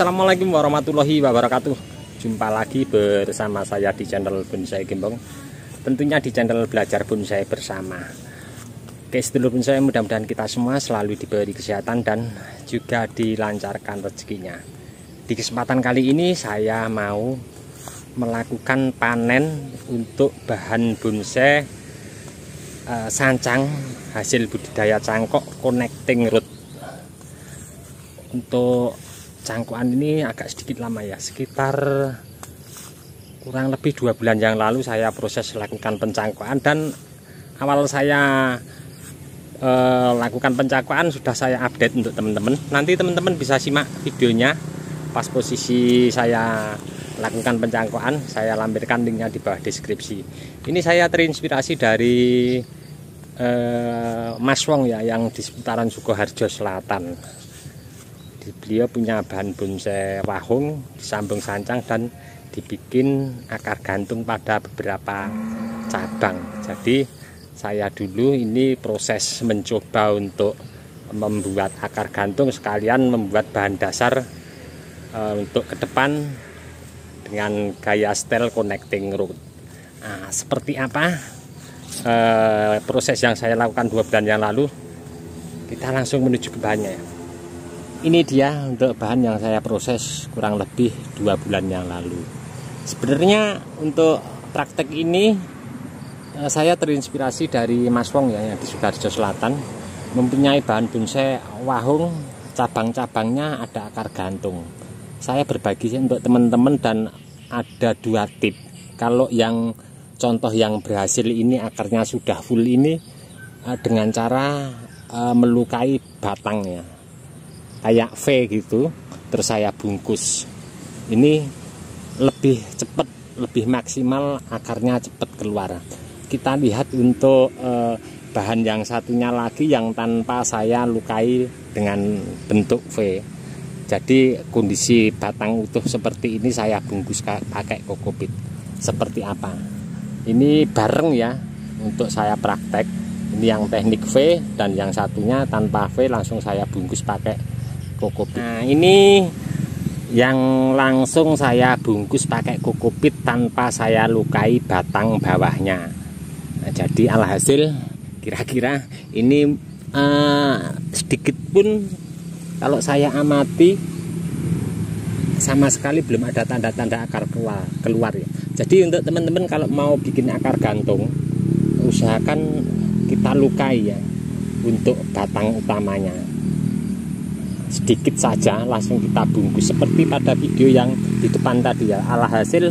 Assalamualaikum warahmatullahi wabarakatuh. Jumpa lagi bersama saya di channel Bonsai Gembong. Tentunya di channel Belajar Bonsai Bersama. Oke, sedulur bonsai, mudah-mudahan kita semua selalu diberi kesehatan dan juga dilancarkan rezekinya. Di kesempatan kali ini saya mau melakukan panen untuk bahan bonsai sancang hasil budidaya cangkok connecting root. Untuk cangkokan ini agak sedikit lama ya, sekitar kurang lebih 2 bulan yang lalu saya proses lakukan pencangkokan, dan awal saya lakukan pencangkokan sudah saya update untuk teman-teman. Nanti teman-teman bisa simak videonya pas posisi saya lakukan pencangkokan, saya lampirkan linknya di bawah deskripsi. Ini saya terinspirasi dari Mas Wong ya, yang di seputaran Sukoharjo Selatan. Beliau punya bahan bonsai wahung disambung sancang dan dibikin akar gantung pada beberapa cabang. Jadi saya dulu ini proses mencoba untuk membuat akar gantung sekalian membuat bahan dasar untuk ke depan dengan gaya style connecting root. Nah, seperti apa proses yang saya lakukan 2 bulan yang lalu? Kita langsung menuju ke bahannya ya. Ini dia untuk bahan yang saya proses kurang lebih 2 bulan yang lalu. Sebenarnya untuk praktek ini saya terinspirasi dari Mas Wong ya, yang di Sukoharjo Selatan, mempunyai bahan bonsai wahung, cabang-cabangnya ada akar gantung. Saya berbagi untuk teman-teman dan ada 2 tip. Kalau yang contoh yang berhasil ini akarnya sudah full ini dengan cara melukai batangnya kayak V gitu, terus saya bungkus. Ini lebih cepat, lebih maksimal, akarnya cepat keluar. Kita lihat untuk bahan yang satunya lagi yang tanpa saya lukai dengan bentuk V. Jadi kondisi batang utuh seperti ini saya bungkus pakai kokopit. Seperti apa? Ini bareng ya untuk saya praktek. Ini yang teknik V, dan yang satunya tanpa V langsung saya bungkus pakai kokopit. Nah, ini yang langsung saya bungkus pakai kokopit tanpa saya lukai batang bawahnya. Nah, jadi alhasil kira-kira ini sedikit pun kalau saya amati sama sekali belum ada tanda-tanda akar keluar ya. Jadi untuk teman-teman kalau mau bikin akar gantung, usahakan kita lukai ya untuk batang utamanya. Sedikit saja langsung kita bungkus seperti pada video yang di depan tadi ya. Alhasil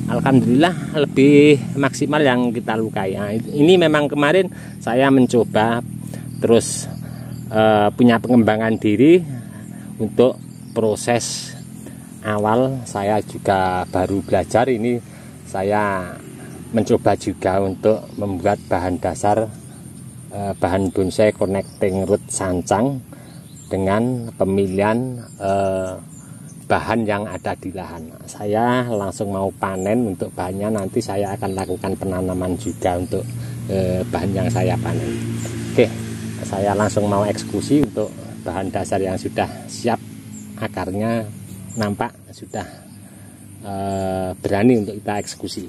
alhamdulillah lebih maksimal yang kita lukai. Nah, ini memang kemarin saya mencoba terus punya pengembangan diri untuk proses awal. Saya juga baru belajar, ini saya mencoba juga untuk membuat bahan dasar bahan bonsai connecting root sancang dengan pemilihan bahan yang ada di lahan. Saya langsung mau panen untuk bahannya, nanti saya akan lakukan penanaman juga untuk bahan yang saya panen. Oke, saya langsung mau eksekusi untuk bahan dasar yang sudah siap. Akarnya nampak sudah berani untuk kita eksekusi.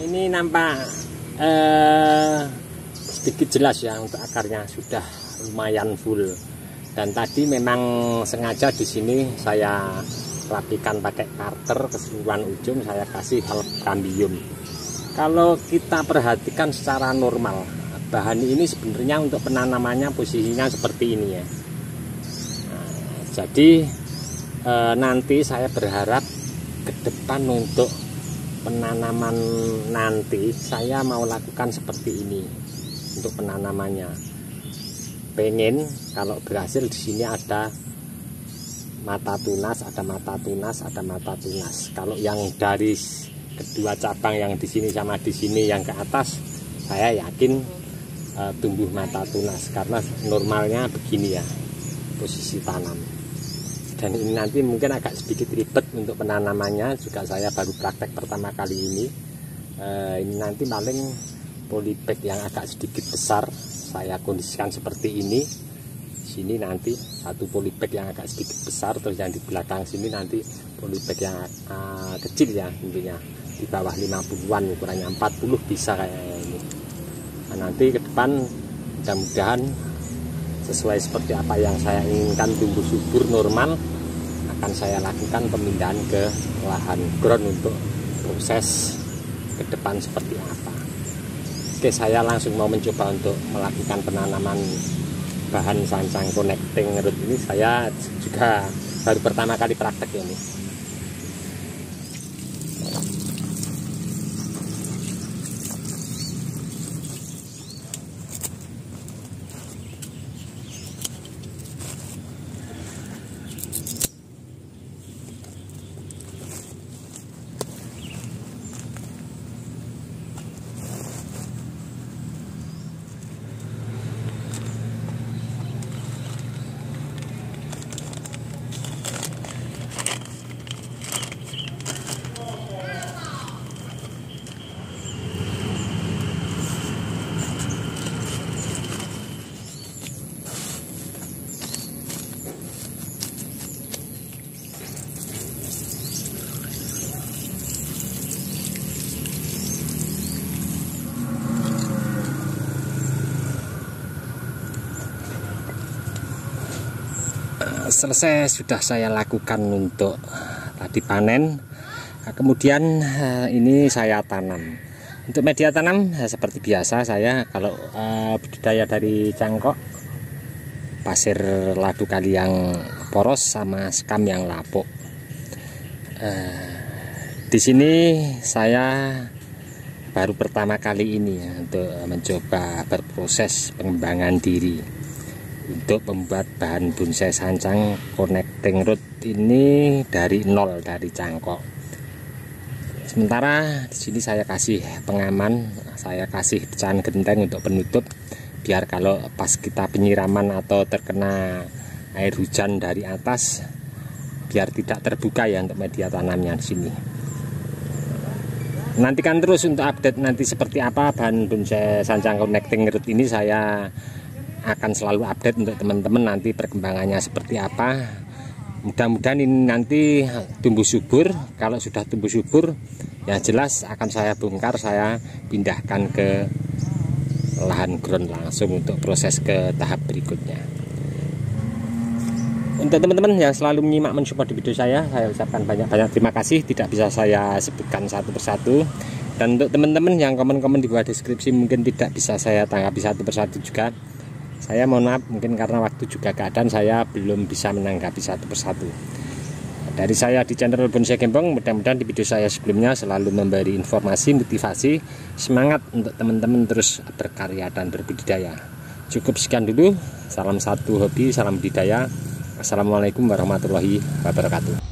Ini nampak sedikit jelas ya, untuk akarnya sudah lumayan full. Dan tadi memang sengaja di sini saya rapikan pakai karter, keseluruhan ujung saya kasih kambium. Kalau kita perhatikan secara normal, bahan ini sebenarnya untuk penanamannya posisinya seperti ini ya. Nah, jadi nanti saya berharap ke depan untuk penanaman nanti saya mau lakukan seperti ini untuk penanamannya. Pengen kalau berhasil di sini ada mata tunas, ada mata tunas, ada mata tunas. Kalau yang dari kedua cabang yang di sini sama di sini yang ke atas, saya yakin tumbuh mata tunas karena normalnya begini ya posisi tanam. Dan ini nanti mungkin agak sedikit ribet untuk penanamannya, juga saya baru praktek pertama kali ini. Ini nanti paling polybag yang agak sedikit besar saya kondisikan seperti ini. Sini nanti satu polybag yang agak sedikit besar, terus yang di belakang sini nanti polybag yang kecil ya, intinya di bawah 50-an, ukurannya 40 bisa kayak ini. Nah, nanti ke depan mudah-mudahan sesuai seperti apa yang saya inginkan, tumbuh subur normal, akan saya lakukan pemindahan ke lahan ground untuk proses ke depan seperti apa. Oke, saya langsung mau mencoba untuk melakukan penanaman bahan sancang connecting root ini. Saya juga baru pertama kali praktek ini. Selesai sudah saya lakukan untuk tadi panen. Kemudian ini saya tanam. Untuk media tanam seperti biasa, saya kalau budidaya dari cangkok, pasir ladu kali yang poros sama sekam yang lapuk. Di sini saya baru pertama kali ini ya, untuk mencoba berproses pengembangan diri untuk membuat bahan bonsai sancang connecting root ini dari nol, dari cangkok. Sementara di sini saya kasih pengaman, saya kasih pecahan genteng untuk penutup, biar kalau pas kita penyiraman atau terkena air hujan dari atas, biar tidak terbuka ya untuk media tanamnya di sini. Nantikan terus untuk update nanti seperti apa bahan bonsai sancang connecting root ini. Saya akan selalu update untuk teman-teman nanti perkembangannya seperti apa. Mudah-mudahan ini nanti tumbuh subur. Kalau sudah tumbuh subur ya jelas akan saya bongkar, saya pindahkan ke lahan ground langsung untuk proses ke tahap berikutnya. Untuk teman-teman yang selalu menyimak mensupport di video saya ucapkan banyak-banyak terima kasih. Tidak bisa saya sebutkan satu persatu. Dan untuk teman-teman yang komen-komen di bawah deskripsi mungkin tidak bisa saya tanggapi satu persatu juga, saya mohon maaf, mungkin karena waktu juga keadaan saya belum bisa menanggapi satu persatu. Dari saya di channel Bonsai Gembong, mudah-mudahan di video saya sebelumnya selalu memberi informasi, motivasi, semangat untuk teman-teman terus berkarya dan berbudidaya. Cukup sekian dulu, salam satu hobi, salam budidaya. Assalamualaikum warahmatullahi wabarakatuh.